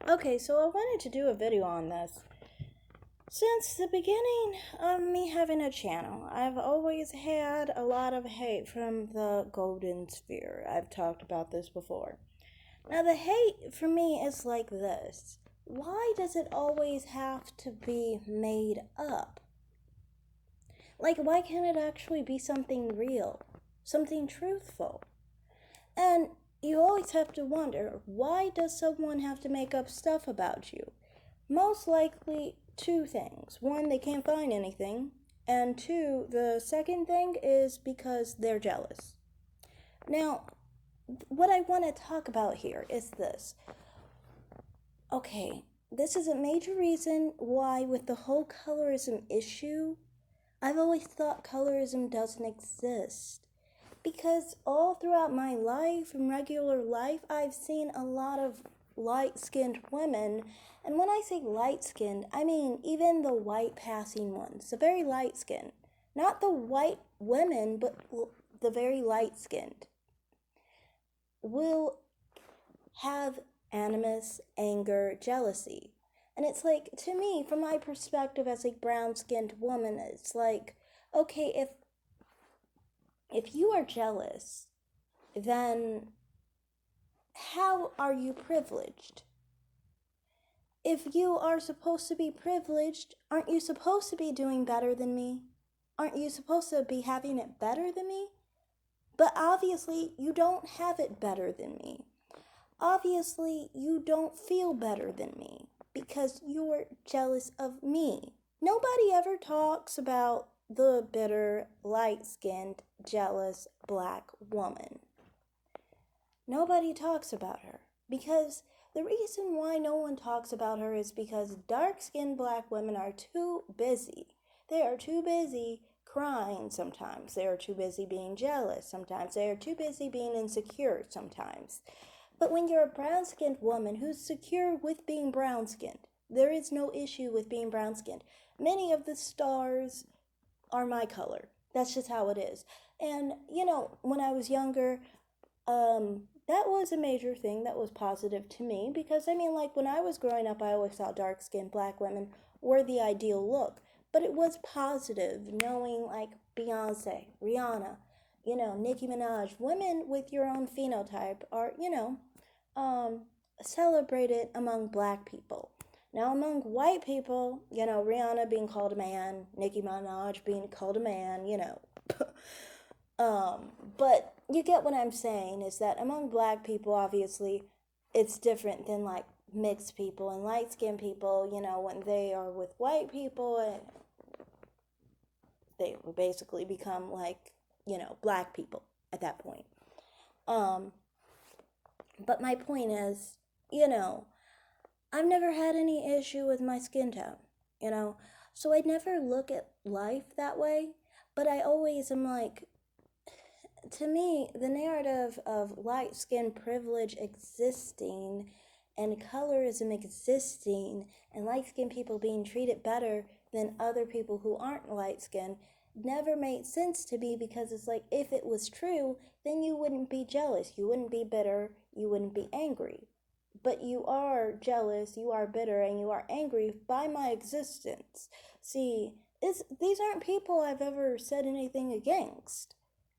Okay, so I wanted to do a video on this. Since the beginning of me having a channel, I've always had a lot of hate from the golden sphere. I've talked about this before. Now, the hate for me is like this. Why does it always have to be made up? Like, why can't it actually be something real? Something truthful? And you always have to wonder, why does someone have to make up stuff about you? Most likely, two things. One, they can't find anything. And two, the second thing is because they're jealous. Now, what I want to talk about here is this. Okay, this is a major reason why, with the whole colorism issue, I've always thought colorism doesn't exist. Because all throughout my life, in regular life, I've seen a lot of light-skinned women. And when I say light-skinned, I mean even the white-passing ones, the very light-skinned. Not the white women, but the very light-skinned. Will have animus, anger, jealousy. And it's like, to me, from my perspective as a brown-skinned woman, it's like, okay, if you are jealous, then how are you privileged? If you are supposed to be privileged, aren't you supposed to be doing better than me? Aren't you supposed to be having it better than me? But obviously, you don't have it better than me. Obviously, you don't feel better than me because you're jealous of me. Nobody ever talks about the bitter, light-skinned, jealous black woman. Nobody talks about her because the reason why no one talks about her is because dark-skinned black women are too busy. They are too busy crying sometimes. They are too busy being jealous sometimes. They are too busy being insecure sometimes. But when you're a brown-skinned woman who's secure with being brown-skinned, there is no issue with being brown-skinned. Many of the stars are my color. That's just how it is. And, when I was younger, that was a major thing that was positive to me because, when I was growing up, I always thought dark-skinned black women were the ideal look. But it was positive knowing, like, Beyonce, Rihanna, Nicki Minaj, women with your own phenotype are, celebrated among black people. Now, among white people, Rihanna being called a man, Nicki Minaj being called a man, but you get what I'm saying is that among black people, obviously, it's different than, like, mixed people and light-skinned people, when they are with white people, and they basically become, like, black people at that point. But my point is, I've never had any issue with my skin tone, so I never look at life that way, but I always am like, to me, the narrative of light skin privilege existing and colorism existing and light skinned people being treated better than other people who aren't light skinned never made sense to me because it's like, if it was true, then you wouldn't be jealous, you wouldn't be bitter, you wouldn't be angry. But you are jealous, you are bitter, and you are angry by my existence. See, these aren't people I've ever said anything against.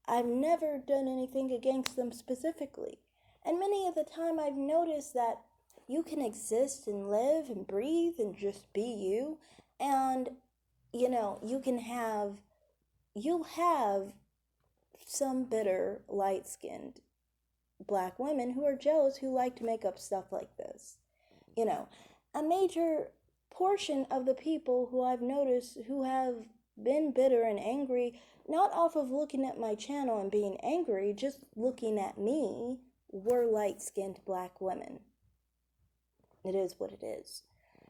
I've never done anything against them specifically. And many of the time I've noticed that you can exist and live and breathe and just be you. And, you'll have some bitter, light-skinned black women who are jealous who like to make up stuff like this. A major portion of the people who I've noticed who have been bitter and angry, not off of looking at my channel and being angry, just looking at me, were light-skinned black women. It is what it is.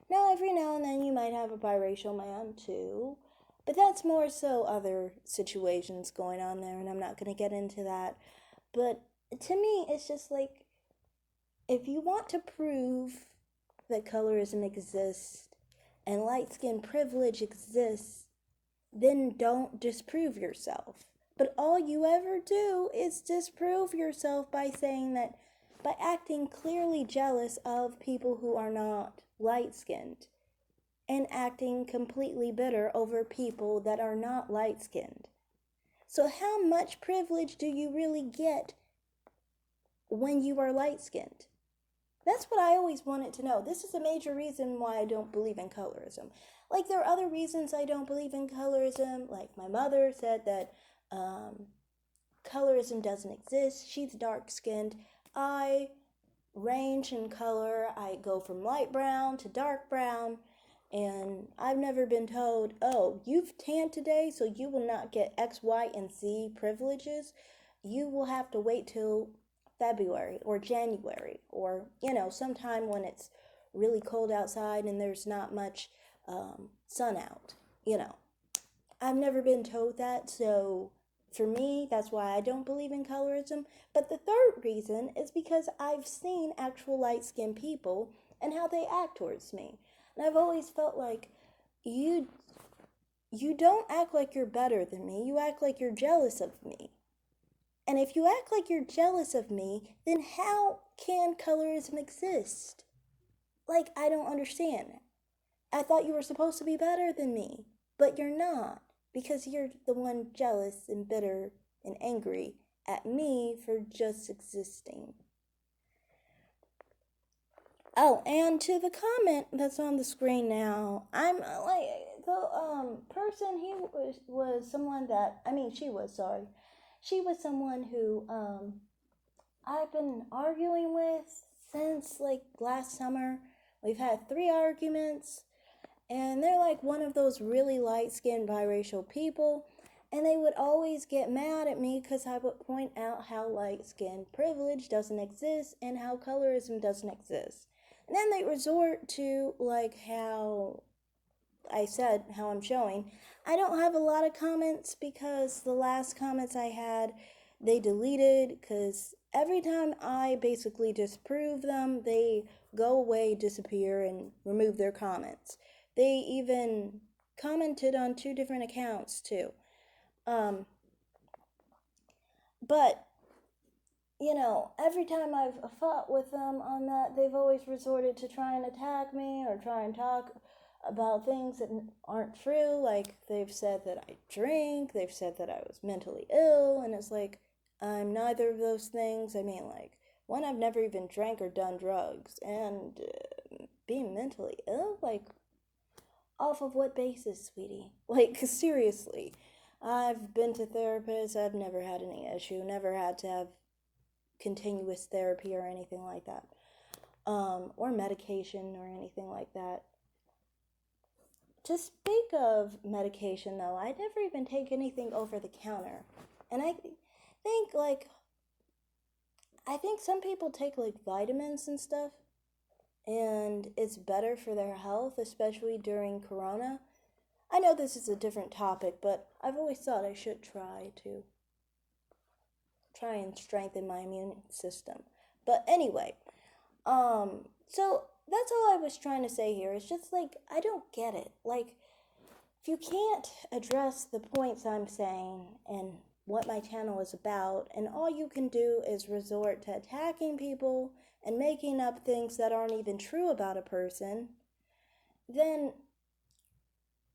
Now, every now and then you might have a biracial man too, but that's more so other situations going on there, and I'm not going to get into that. But to me, it's just like, if you want to prove that colorism exists and light skin privilege exists, then don't disprove yourself. But all you ever do is disprove yourself by by acting clearly jealous of people who are not light skinned and acting completely bitter over people that are not light skinned. So, how much privilege do you really get when you are light skinned? That's what I always wanted to know. This is a major reason why I don't believe in colorism. Like, there are other reasons I don't believe in colorism. Like, my mother said that colorism doesn't exist. She's dark skinned. I range in color. I go from light brown to dark brown. And I've never been told, oh, you've tanned today, so you will not get X, Y, and Z privileges. You will have to wait till February or January or, sometime when it's really cold outside and there's not much sun out. I've never been told that, so for me, that's why I don't believe in colorism. But the third reason is because I've seen actual light skinned people and how they act towards me. And I've always felt like you don't act like you're better than me, you act like you're jealous of me. And if you act like you're jealous of me, then how can colorism exist? Like, I don't understand. I thought you were supposed to be better than me, but you're not, because you're the one jealous and bitter and angry at me for just existing. Oh, and to the comment that's on the screen now, I'm like, the person, he was someone that, she was, sorry. She was someone who I've been arguing with since like last summer. We've had 3 arguments, and they're like one of those really light-skinned biracial people, and they would always get mad at me because I would point out how light-skinned privilege doesn't exist and how colorism doesn't exist. And then they resort to like how I said, how I'm showing. I don't have a lot of comments because the last comments I had, they deleted, because every time I basically disprove them, they go away, disappear, and remove their comments. They even commented on 2 different accounts too. But every time I've fought with them on that, they've always resorted to try and attack me or try and talk about things that aren't true. Like, they've said that I drink, they've said that I was mentally ill, and it's like, I'm neither of those things. Like, one, I've never even drank or done drugs, and being mentally ill, like, off of what basis, sweetie? Like, seriously. I've been to therapists, I've never had any issue, never had to have continuous therapy or anything like that, or medication or anything like that. To speak of medication, though, I never even take anything over the counter. And I think some people take like vitamins and stuff, and it's better for their health, especially during Corona. I know this is a different topic, but I've always thought I should try and strengthen my immune system. But anyway, so that's all I was trying to say here. It's just like, I don't get it. Like, if you can't address the points I'm saying and what my channel is about, and all you can do is resort to attacking people and making up things that aren't even true about a person, then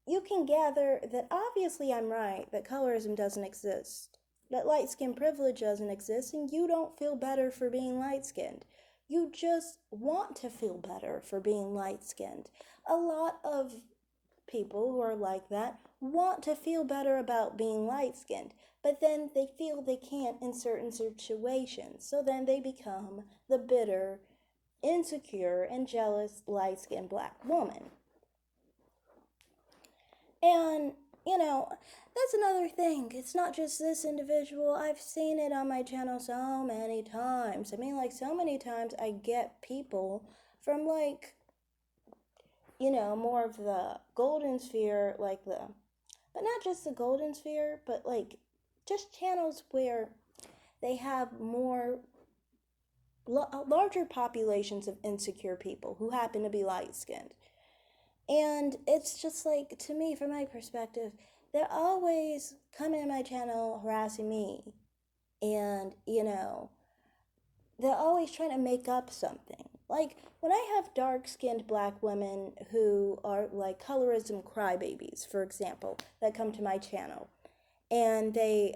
you can gather that obviously I'm right, that colorism doesn't exist, that light skin privilege doesn't exist, and you don't feel better for being light skinned. You just want to feel better for being light skinned. A lot of people who are like that want to feel better about being light skinned, but then they feel they can't in certain situations. So then they become the bitter, insecure, and jealous light skinned black woman. And, that's another thing. It's not just this individual. I've seen it on my channel so many times. So many times I get people from, like, more of the golden sphere, but not just the golden sphere, but, like, just channels where they have larger populations of insecure people who happen to be light-skinned. And it's just like, to me, from my perspective, they're always coming to my channel harassing me. And, they're always trying to make up something. Like when I have dark-skinned black women who are like colorism crybabies, for example, that come to my channel, and they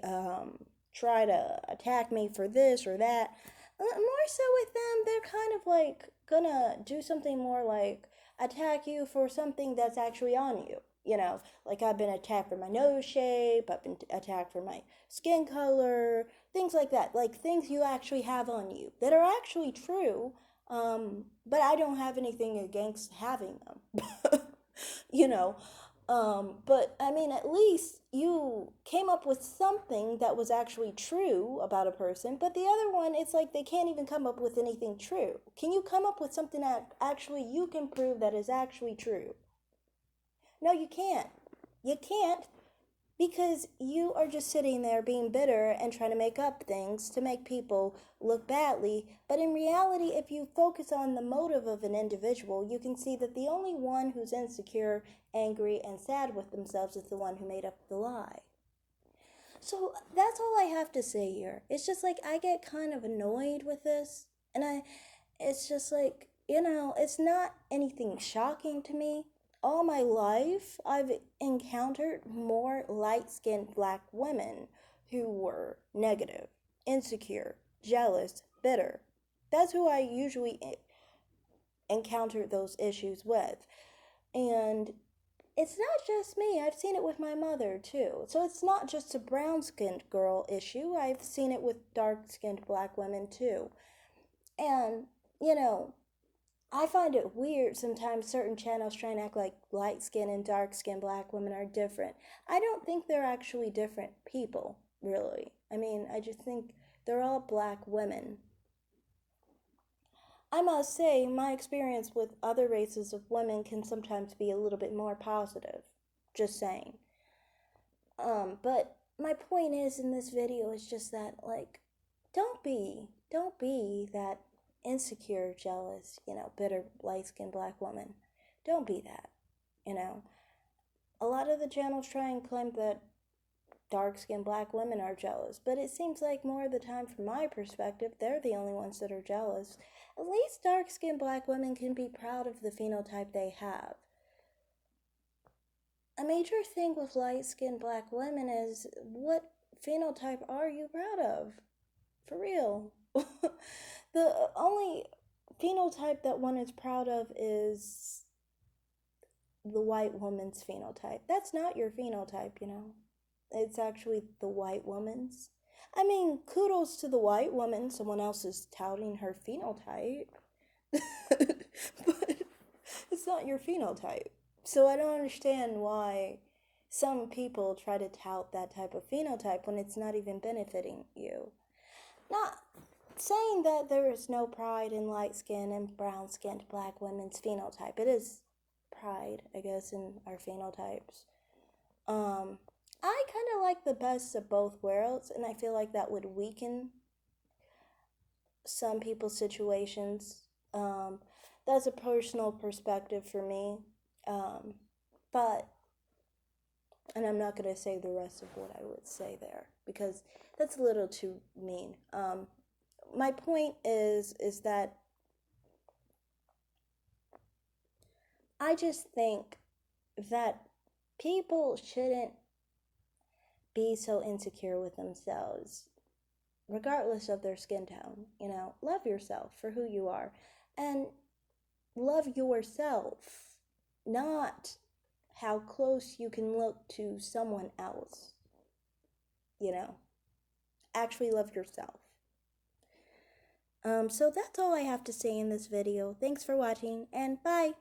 try to attack me for this or that. More so with them, they're kind of like gonna do something more like attack you for something that's actually on you. You know, like I've been attacked for my nose shape, I've been attacked for my skin color, things like that. Like things you actually have on you that are actually true, but I don't have anything against having them. you know, but I mean, at least you came up with something that was actually true about a person. But the other one, it's like they can't even come up with anything true. Can you come up with something that actually you can prove that is actually true? No, you can't. You can't because you are just sitting there being bitter and trying to make up things to make people look badly. But in reality, if you focus on the motive of an individual, you can see that the only one who's insecure, angry, and sad with themselves is the one who made up the lie. So that's all I have to say here. It's just like I get kind of annoyed with this, and it's just like, it's not anything shocking to me. All my life, I've encountered more light skinned black women who were negative, insecure, jealous, bitter. That's who I usually encounter those issues with. And it's not just me, I've seen it with my mother too. So it's not just a brown skinned girl issue, I've seen it with dark skinned black women too. And, you know, I find it weird sometimes certain channels try and act like light skinned and dark skinned black women are different. I don't think they're actually different people, really. I mean, I just think they're all black women. I must say, my experience with other races of women can sometimes be a little bit more positive. Just saying. But my point is in this video is just that, like, don't be that insecure, jealous, bitter, light-skinned black woman. Don't be that, you know. A lot of the channels try and claim that dark-skinned black women are jealous, but it seems like more of the time, from my perspective, they're the only ones that are jealous. At least dark-skinned black women can be proud of the phenotype they have. A major thing with light-skinned black women is, what phenotype are you proud of? For real. The only phenotype that one is proud of is the white woman's phenotype. That's not your phenotype. It's actually the white woman's. I mean, kudos to the white woman. Someone else is touting her phenotype. But it's not your phenotype. So I don't understand why some people try to tout that type of phenotype when it's not even benefiting you. Not saying that there is no pride in light-skinned and brown-skinned black women's phenotype. It is pride, I guess, in our phenotypes. I kind of like the best of both worlds, and I feel like that would weaken some people's situations. That's a personal perspective for me. But, and I'm not going to say the rest of what I would say there, because that's a little too mean. My point is that I just think that people shouldn't be so insecure with themselves, regardless of their skin tone. Love yourself for who you are, and love yourself, not how close you can look to someone else. Actually love yourself. So that's all I have to say in this video. Thanks for watching, and bye!